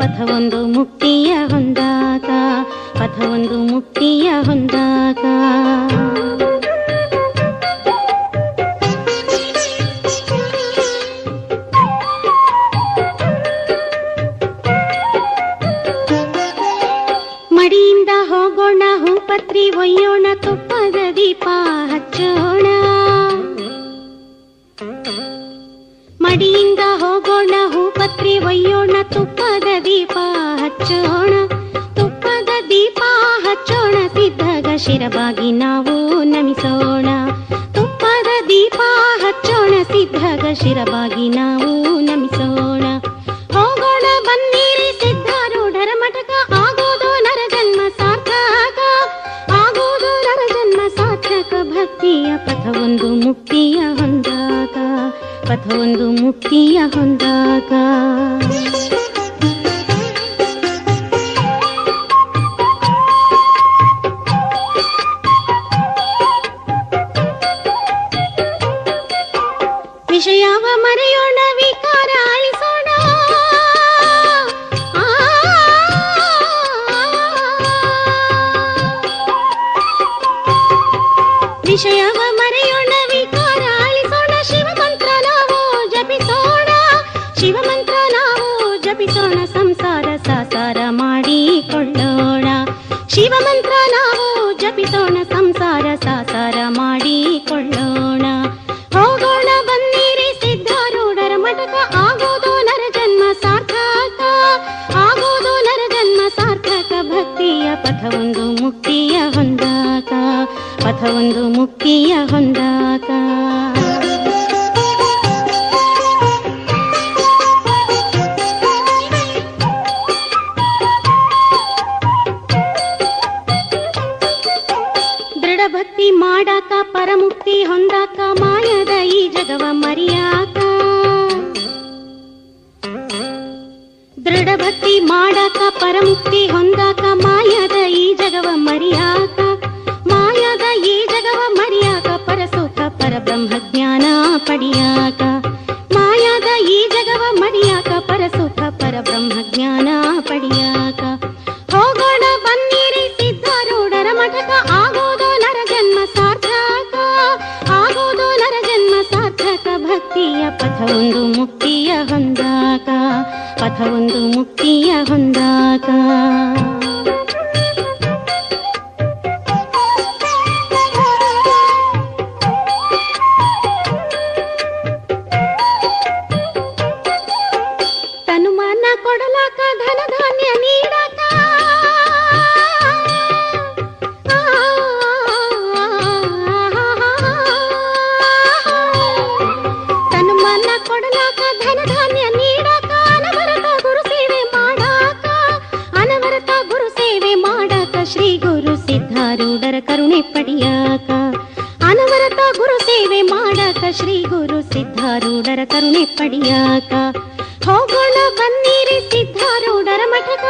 ಪಥವೊಂದು ಮುಕ್ತಿಯ ಹೊಂದಾಗ, ಪಥವೊಂದು ಮುಕ್ತಿಯ ಹೊಂದಾಗ. ಮಡಿಯಿಂದ ಹೋಗೋಣ, ಹೂಪತ್ರಿ ಒಯ್ಯೋಣ, ತುಪ್ಪದ ದೀಪ ಹಚ್ಚೋಣ. ಮಡಿಯಿಂದ ಹೋಗೋಣ, ಹೂಪತ್ರಿ ಒಯ್ಯೋಣ, ತುಪ್ಪದ ದೀಪ ಹಚ್ಚೋಣ. ತುಪ್ಪದ ದೀಪ ಹಚ್ಚೋಣ, ಸಿದ್ಧಗ ಶಿರಬಾಗಿ ನಾವು ನಮಿಸೋಣ. ತುಪ್ಪದ ದೀಪ ಹಚ್ಚೋಣ, ಸಿದ್ಧಗ ಶಿರಬಾಗಿ ನಾವು ನಮಿಸೋಣ. ಹೋಗೋಣ ಬನ್ನಿರಿ ಸಿದ್ಧಾರೂಢರ ಮಠಕ, ಆಗೋದು ನರ ಜನ್ಮ ಸಾರ್ಥಕ, ಆಗೋದು ನರ ಜನ್ಮ ಸಾರ್ಥಕ. ಭಕ್ತಿಯ ಪಥವೊಂದು ಮುಕ್ತಿಯ ಹೊಂದಾಗ, ಪಥವೊಂದು ಮುಕ್ತಿಯ ಹೊಂದಾಗ. ವಿಷಯವ ಮರೆಯೋಣ, ವಿಕಾರ ಅಳಿಸೋಣ. ವಿಷಯವ ಮರೆಯೋಣ, ವಿಕಾರ ಅಳಿಸೋಣ. ಶಿವ ಮಂತ್ರ ನಾವು ಜಪಿಸೋಣ, ಶಿವ ಮಂತ್ರ ನಾವು ಜಪಿಸೋಣ. ಸಂಸಾರ ಸಾಸಾರ ಮಾಡಿಕೊಳ್ಳೋಣ, ಶಿವ ಮಂತ್ರ ನಾವು ಜಪಿಸೋಣ. ಸಂಸಾರ ಸಾಸಾರ ಮಾಡಿಕೊಳ್ಳೋಣ. ಹೋಗೋಣ ಬನ್ನಿರಿ ಸಿದ್ಧಾರೂಢರ ಮಠಕ, ಆಗೋದು ನರ ಜನ್ಮ ಸಾರ್ಥಕ, ಆಗೋದು ನರ ಜನ್ಮ ಸಾರ್ಥಕ. ಭಕ್ತಿಯ ಪಥವೊಂದು ಮುಕ್ತಿಯ ಹೊಂದಾಗ, ಪಥವೊಂದು ಮುಕ್ತಿಯ ಹೊಂದಾಗ. ದೃಢ ಭಕ್ತಿ ಮಾಡಾಕ, ಪರಮುಕ್ತಿ ಹೊಂದಾಕ, ಮಾಯದ ಈ ಜಗವ ಮರಿಯಾಕ. ದೃಢ ಭಕ್ತಿ ಮಾಡಾಕ, ಪರಮುಕ್ತಿ ಹೊಂದಾಕ, ಮಾಯದ ಈ ಜಗವ ಮರಿಯಾಕ. ಮಾಯದ ಈ ಜಗವ ಮರಿಯಾಕ, ಪರಸುಖ ಪರಬ್ರಹ್ಮ ಜ್ಞಾನ ಪಡಿಯಾಕ. ಮಾಯದ ಈ ಜಗವ ಮರಿಯಾಕ, ಪರಸುಖ ಪರಬ್ರಹ್ಮ ಜ್ಞಾನ ಪಡಿಯಾಕ. ಹೋಗೋಣ ಬನ್ನಿರಿ ಸಿದ್ಧಾರೂಢರ ಮಠಕ, ಆಗೋದು ನರ ಜನ್ಮ ಸಾರ್ಥಕ, ಆಗೋದು ನರ ಜನ್ಮ ಸಾರ್ಥಕ. ಭಕ್ತಿಯ ಪಥವೊಂದು ಮುಕ್ತಿಯ ಹೊಂದಾಗ, ಪಥವೊಂದು ಮುಕ್ತಿಯ ಹೊಂದಾಗ. ತನುಮಾನ ಕೊಡಲಾಕ, ಧನ ಧಾನ್ಯ ನೀಡಾಕ. ತನುಮಾನ ಕೊಡಲಾಕ, ಧನ ಧಾನ್ಯ ನೀಡಾಕ. ಅನವರತ ಗುರು ಸೇವೆ ಮಾಡಾಕ, ಅನವರತ ಗುರು ಸೇವೆ ಮಾಡಾಕ. ಶ್ರೀ ಗುರು ಸಿದ್ಧಾರೂಢರ ಕರುಣೆ ಪಡಿಯಾಕ. ಅನವರತ ಗುರು ಸೇವೆ ಮಾಡಾಕ, ಶ್ರೀ ಗುರು ಸಿದ್ಧಾರೂಢರ ಕರುಣೆ ಪಡಿಯಾಕ. ಹೋಗೋಣ ಬನ್ನಿರಿ ಸಿದ್ಧಾರೂಢರ ಮಠಕ,